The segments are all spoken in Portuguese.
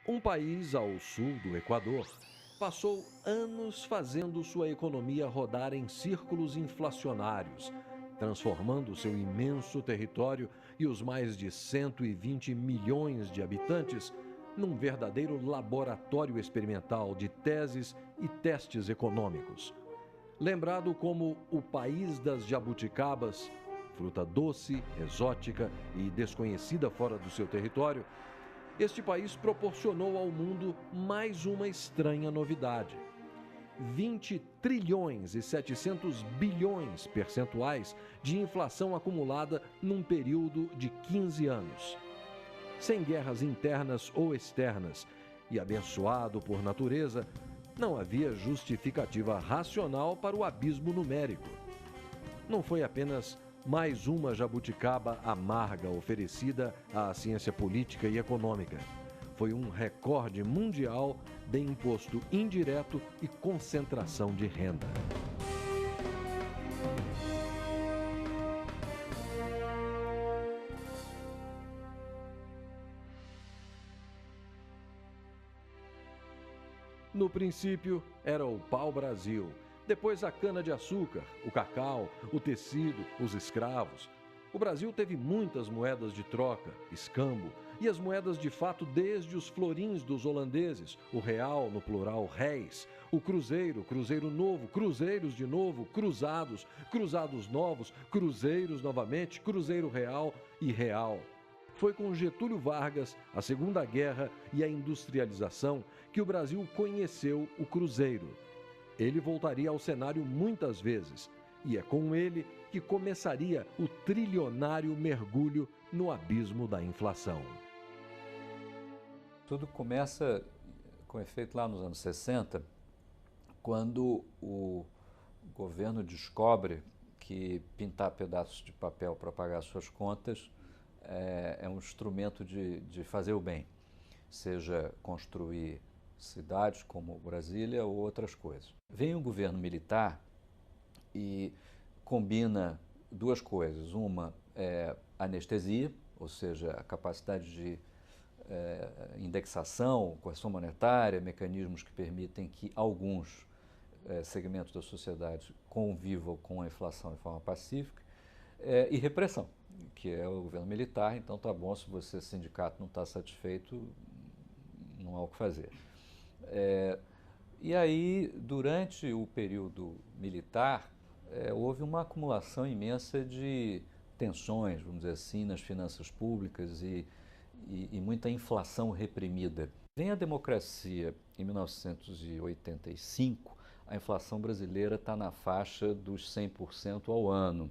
Um país ao sul do Equador passou anos fazendo sua economia rodar em círculos inflacionários, transformando seu imenso território e os mais de 120 milhões de habitantes num verdadeiro laboratório experimental de teses e testes econômicos. Lembrado como o país das jabuticabas, fruta doce, exótica e desconhecida fora do seu território, este país proporcionou ao mundo mais uma estranha novidade. 20 trilhões e 700 bilhões percentuais de inflação acumulada num período de 15 anos. Sem guerras internas ou externas e abençoado por natureza, não havia justificativa racional para o abismo numérico. Não foi apenas mais uma jabuticaba amarga oferecida à ciência política e econômica. Foi um recorde mundial de imposto indireto e concentração de renda. No princípio, era o pau-brasil. Depois a cana-de-açúcar, o cacau, o tecido, os escravos. O Brasil teve muitas moedas de troca, escambo, e as moedas de fato desde os florins dos holandeses, o real, no plural réis, o cruzeiro, cruzeiro novo, cruzeiros de novo, cruzados, cruzados novos, cruzeiros novamente, cruzeiro real e real. Foi com Getúlio Vargas, a Segunda Guerra e a industrialização que o Brasil conheceu o cruzeiro. Ele voltaria ao cenário muitas vezes, e é com ele que começaria o trilionário mergulho no abismo da inflação. Tudo começa com efeito lá nos anos 60, quando o governo descobre que pintar pedaços de papel para pagar suas contas é um instrumento de fazer o bem, seja construir cidades como Brasília ou outras coisas. Vem um governo militar e combina duas coisas. Uma é anestesia, ou seja, a capacidade de indexação, correção monetária, mecanismos que permitem que alguns segmentos da sociedade convivam com a inflação de forma pacífica, e repressão, que é o governo militar. Então tá bom, se você, sindicato, não está satisfeito, não há o que fazer. E aí, durante o período militar, houve uma acumulação imensa de tensões, vamos dizer assim, nas finanças públicas e muita inflação reprimida. Vem a democracia em 1985, a inflação brasileira está na faixa dos 100% ao ano.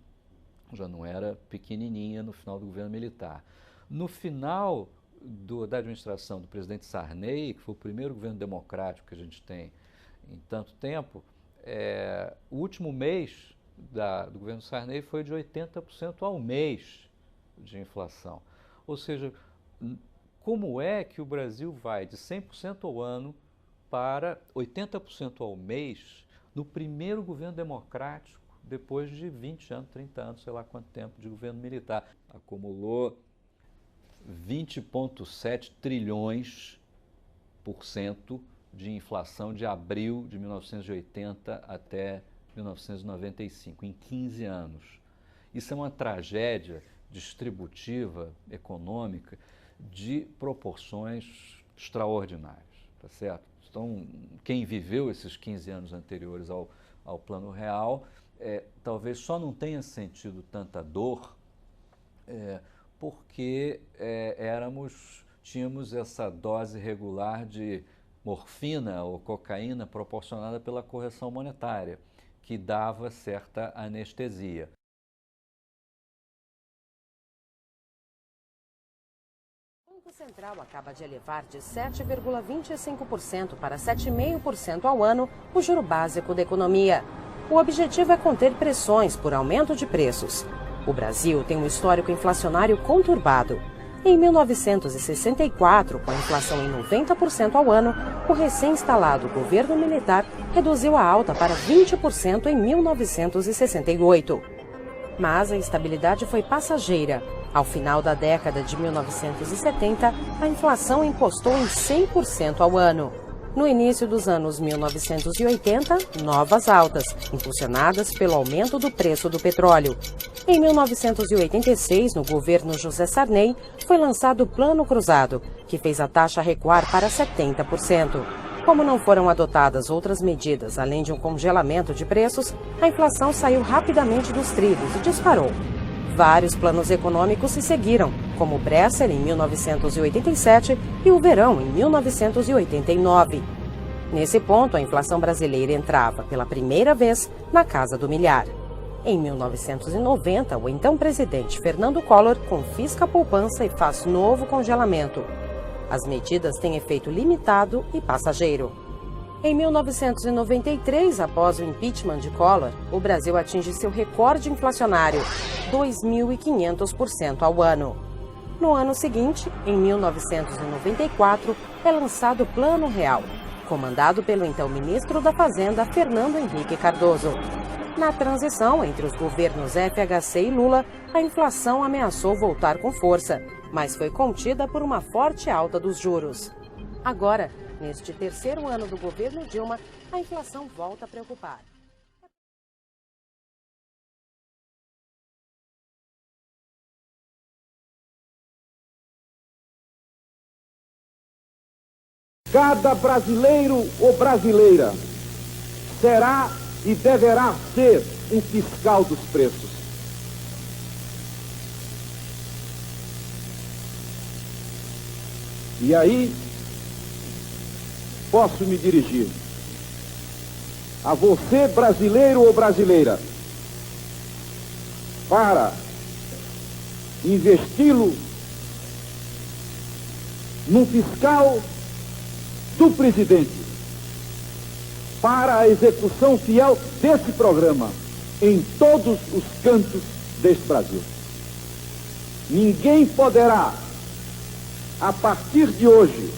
Já não era pequenininha no final do governo militar. No final da administração do presidente Sarney, que foi o primeiro governo democrático que a gente tem em tanto tempo, o último mês do governo Sarney foi de 80% ao mês de inflação. Ou seja, como é que o Brasil vai de 100% ao ano para 80% ao mês no primeiro governo democrático, depois de 20 anos, 30 anos, sei lá quanto tempo de governo militar? Acumulou 20,7 trilhões por cento de inflação de abril de 1980 até 1995, em 15 anos. Isso é uma tragédia distributiva, econômica, de proporções extraordinárias, tá certo? Então, quem viveu esses 15 anos anteriores ao Plano Real, talvez só não tenha sentido tanta dor, porque tínhamos essa dose regular de morfina ou cocaína proporcionada pela correção monetária, que dava certa anestesia. O Banco Central acaba de elevar de 7,25% para 7,5% ao ano o juro básico da economia. O objetivo é conter pressões por aumento de preços. O Brasil tem um histórico inflacionário conturbado. Em 1964, com a inflação em 90% ao ano, o recém-instalado governo militar reduziu a alta para 20% em 1968. Mas a estabilidade foi passageira. Ao final da década de 1970, a inflação encostou em 100% ao ano. No início dos anos 1980, novas altas, impulsionadas pelo aumento do preço do petróleo. Em 1986, no governo José Sarney, foi lançado o Plano Cruzado, que fez a taxa recuar para 70%. Como não foram adotadas outras medidas, além de um congelamento de preços, a inflação saiu rapidamente dos trilhos e disparou. Vários planos econômicos se seguiram, como o Bresser em 1987 e o Verão em 1989. Nesse ponto, a inflação brasileira entrava, pela primeira vez, na casa do milhar. Em 1990, o então presidente Fernando Collor confisca a poupança e faz novo congelamento. As medidas têm efeito limitado e passageiro. Em 1993, após o impeachment de Collor, o Brasil atinge seu recorde inflacionário, 2.500% ao ano. No ano seguinte, em 1994, é lançado o Plano Real, comandado pelo então ministro da Fazenda, Fernando Henrique Cardoso. Na transição entre os governos FHC e Lula, a inflação ameaçou voltar com força, mas foi contida por uma forte alta dos juros. Agora, neste terceiro ano do governo Dilma, a inflação volta a preocupar. Cada brasileiro ou brasileira será e deverá ser um fiscal dos preços. E aí, posso me dirigir a você, brasileiro ou brasileira, para investi-lo num fiscal do presidente, para a execução fiel desse programa em todos os cantos deste Brasil. Ninguém poderá, a partir de hoje,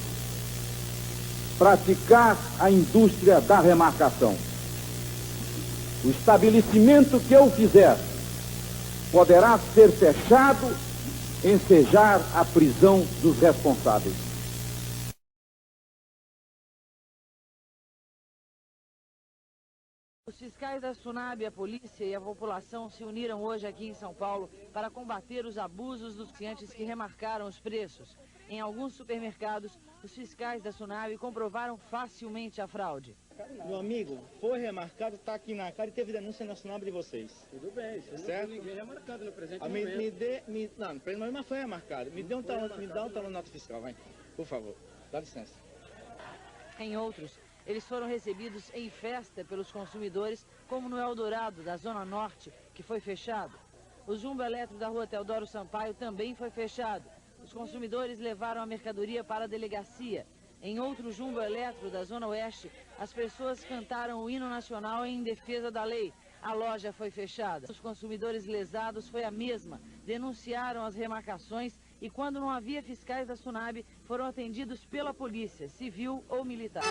praticar a indústria da remarcação. O estabelecimento que eu fizer poderá ser fechado, ensejar a prisão dos responsáveis. Os fiscais da SUNAB, a polícia e a população se uniram hoje aqui em São Paulo para combater os abusos dos clientes que remarcaram os preços. Em alguns supermercados, os fiscais da SUNAB comprovaram facilmente a fraude. Meu amigo, foi remarcado, está aqui na cara e teve denúncia na SUNAB de vocês. Tudo bem, você certo? Não ninguém remarcado no presente Não, mas foi remarcado. Me dá um talão nota fiscal, vai. Por favor, dá licença. Em outros, eles foram recebidos em festa pelos consumidores, como no Eldorado, da Zona Norte, que foi fechado. O Jumbo Eletro da Rua Teodoro Sampaio também foi fechado. Os consumidores levaram a mercadoria para a delegacia. Em outro Jumbo Eletro da Zona Oeste, as pessoas cantaram o hino nacional em defesa da lei. A loja foi fechada. Os consumidores lesados foi a mesma. Denunciaram as remarcações e, quando não havia fiscais da SUNAB, foram atendidos pela polícia, civil ou militar.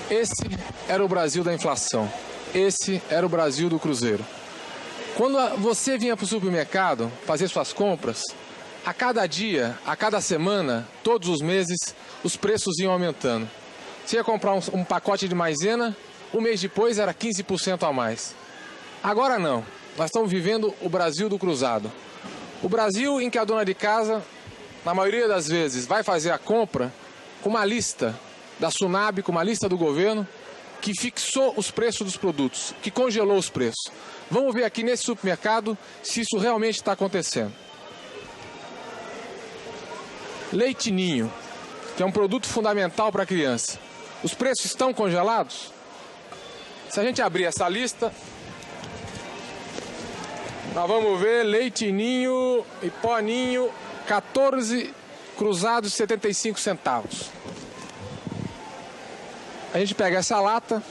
Esse era o Brasil da inflação. Esse era o Brasil do Cruzeiro. Quando você vinha para o supermercado fazer suas compras, a cada dia, a cada semana, todos os meses, os preços iam aumentando. Você ia comprar um pacote de maisena, um mês depois era 15% a mais. Agora não. Nós estamos vivendo o Brasil do cruzado. O Brasil em que a dona de casa, na maioria das vezes, vai fazer a compra com uma lista da SUNAB, com uma lista do governo, que fixou os preços dos produtos, que congelou os preços. Vamos ver aqui nesse supermercado se isso realmente está acontecendo. Leite Ninho, que é um produto fundamental para a criança. Os preços estão congelados? Se a gente abrir essa lista, nós vamos ver leite ninho e pó ninho, 14 cruzados 75 centavos. A gente pega essa lata,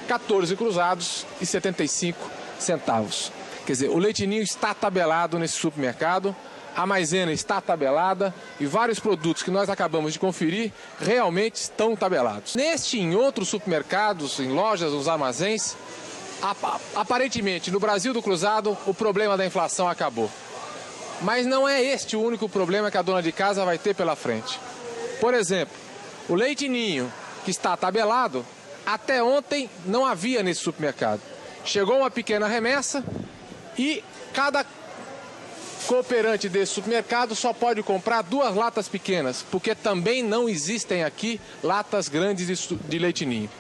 14 cruzados e 75 centavos. Quer dizer, o leite ninho está tabelado nesse supermercado, a maisena está tabelada e vários produtos que nós acabamos de conferir realmente estão tabelados. Neste e em outros supermercados, em lojas, nos armazéns, aparentemente no Brasil do Cruzado o problema da inflação acabou. Mas não é este o único problema que a dona de casa vai ter pela frente. Por exemplo, o leite ninho que está tabelado, até ontem não havia nesse supermercado. Chegou uma pequena remessa e cada cooperante desse supermercado só pode comprar 2 latas pequenas, porque também não existem aqui latas grandes de leite ninho.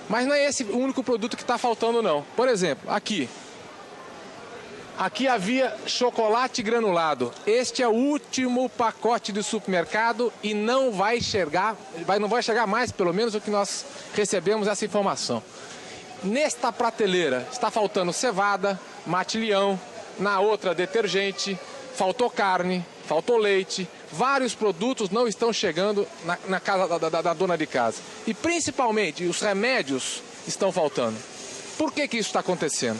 Mas não é esse o único produto que está faltando, não. Por exemplo, aqui havia chocolate granulado. Este é o último pacote do supermercado e não vai chegar mais, pelo menos o que nós recebemos essa informação. Nesta prateleira está faltando cevada, mate-leão, na outra detergente, faltou carne, faltou leite, vários produtos não estão chegando na casa da dona de casa. E principalmente os remédios estão faltando. Por que isso está acontecendo?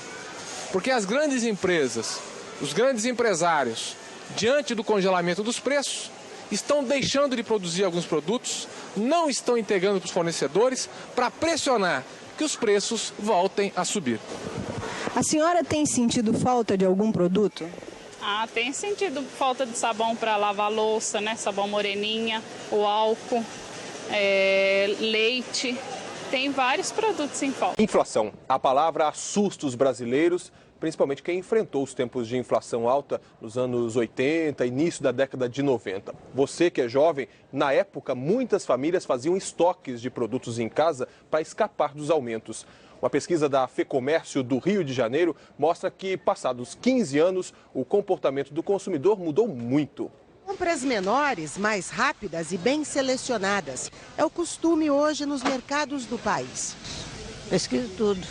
Porque as grandes empresas, os grandes empresários, diante do congelamento dos preços, estão deixando de produzir alguns produtos, não estão entregando para os fornecedores para pressionar que os preços voltem a subir. A senhora tem sentido falta de algum produto? Tem sentido falta de sabão para lavar louça, né? Sabão moreninha, o álcool, leite. Tem vários produtos em falta. Inflação. A palavra assusta os brasileiros, principalmente quem enfrentou os tempos de inflação alta nos anos 80, início da década de 90. Você que é jovem, na época muitas famílias faziam estoques de produtos em casa para escapar dos aumentos. Uma pesquisa da FEComércio do Rio de Janeiro mostra que, passados 15 anos, o comportamento do consumidor mudou muito. Compras menores, mais rápidas e bem selecionadas. É o costume hoje nos mercados do país. Pesquiso tudo.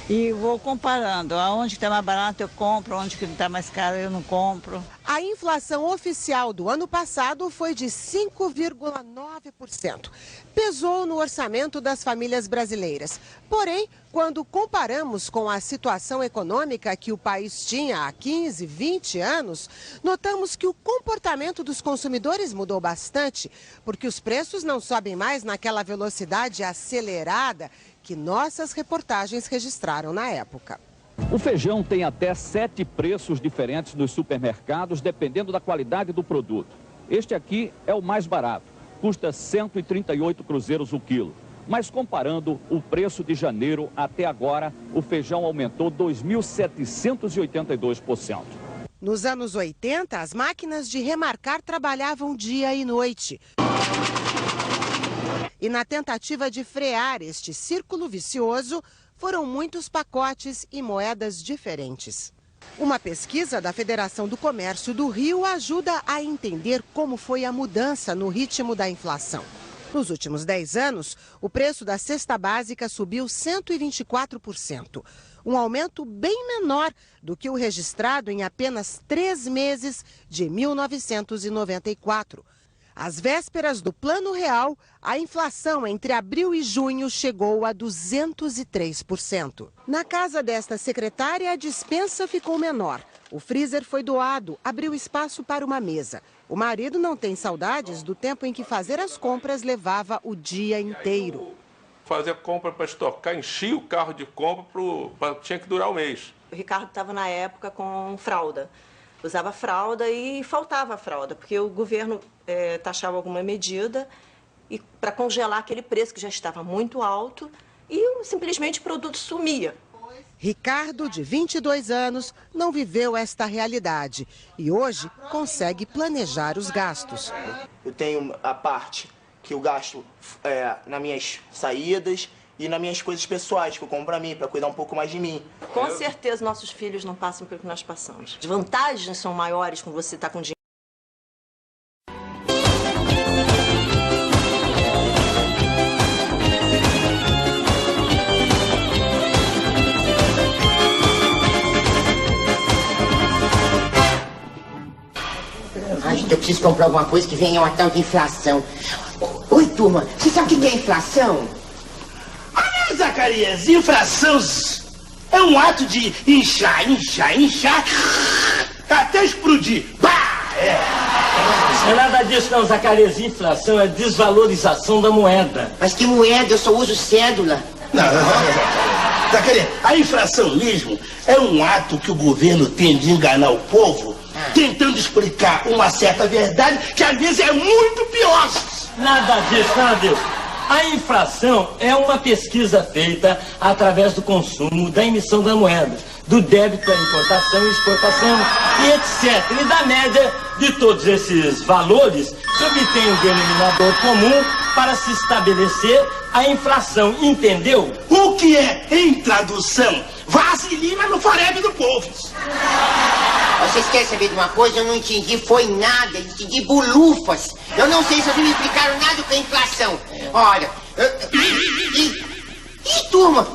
E vou comparando. Aonde está mais barato eu compro, onde que está mais caro eu não compro. A inflação oficial do ano passado foi de 5,9%. Pesou no orçamento das famílias brasileiras. Porém, quando comparamos com a situação econômica que o país tinha há 15, 20 anos, notamos que o comportamento dos consumidores mudou bastante, porque os preços não sobem mais naquela velocidade acelerada que nossas reportagens registraram na época. O feijão tem até 7 preços diferentes nos supermercados, dependendo da qualidade do produto. Este aqui é o mais barato, custa 138 cruzeiros o quilo. Mas comparando o preço de janeiro até agora, o feijão aumentou 2.782%. Nos anos 80, as máquinas de remarcar trabalhavam dia e noite. E na tentativa de frear este círculo vicioso, foram muitos pacotes e moedas diferentes. Uma pesquisa da Federação do Comércio do Rio ajuda a entender como foi a mudança no ritmo da inflação. Nos últimos 10 anos, o preço da cesta básica subiu 124%, um aumento bem menor do que o registrado em apenas 3 meses de 1994. Às vésperas do Plano Real, a inflação entre abril e junho chegou a 203%. Na casa desta secretária, a despensa ficou menor. O freezer foi doado, abriu espaço para uma mesa. O marido não tem saudades do tempo em que fazer as compras levava o dia inteiro. Fazer compra para estocar, enchia o carro de compra, tinha que durar um mês. O Ricardo estava na época com fralda. Usava fralda e faltava fralda, porque o governo taxava alguma medida para congelar aquele preço que já estava muito alto e simplesmente o produto sumia. Ricardo, de 22 anos, não viveu esta realidade e hoje consegue planejar os gastos. Eu tenho a parte que eu gasto nas minhas saídas e nas minhas coisas pessoais que eu compro para mim, para cuidar um pouco mais de mim. Com certeza nossos filhos não passam pelo que nós passamos. As vantagens são maiores quando você está com dinheiro. Eu preciso comprar alguma coisa que venha uma tal de inflação. Oi, turma, você sabe o que é inflação? Ah, Zacarias, inflação é um ato de inchar, até explodir. Pá! Não é nada disso não, Zacarias. Inflação é desvalorização da moeda. Mas que moeda? Eu só uso cédula. Não. Zacarias, a inflação mesmo é um ato que o governo tem de enganar o povo, tentando explicar uma certa verdade que às vezes é muito pior. Nada disso. A inflação é uma pesquisa feita através do consumo, da emissão da moeda, do débito à importação e exportação e etc. E da média de todos esses valores se obtém um denominador comum para se estabelecer a inflação, entendeu? O que é, em tradução, vaselina no forebe do povo. Vocês querem saber de uma coisa? Eu não entendi, foi nada, eu entendi bulufas. Eu não sei se vocês me explicaram nada do que é inflação. Olha, Ih, turma,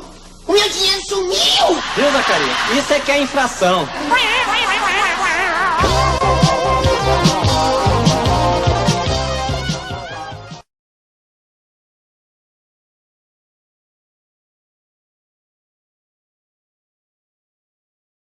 o meu dinheiro sumiu! Viu, Zacarias? Isso é que é inflação.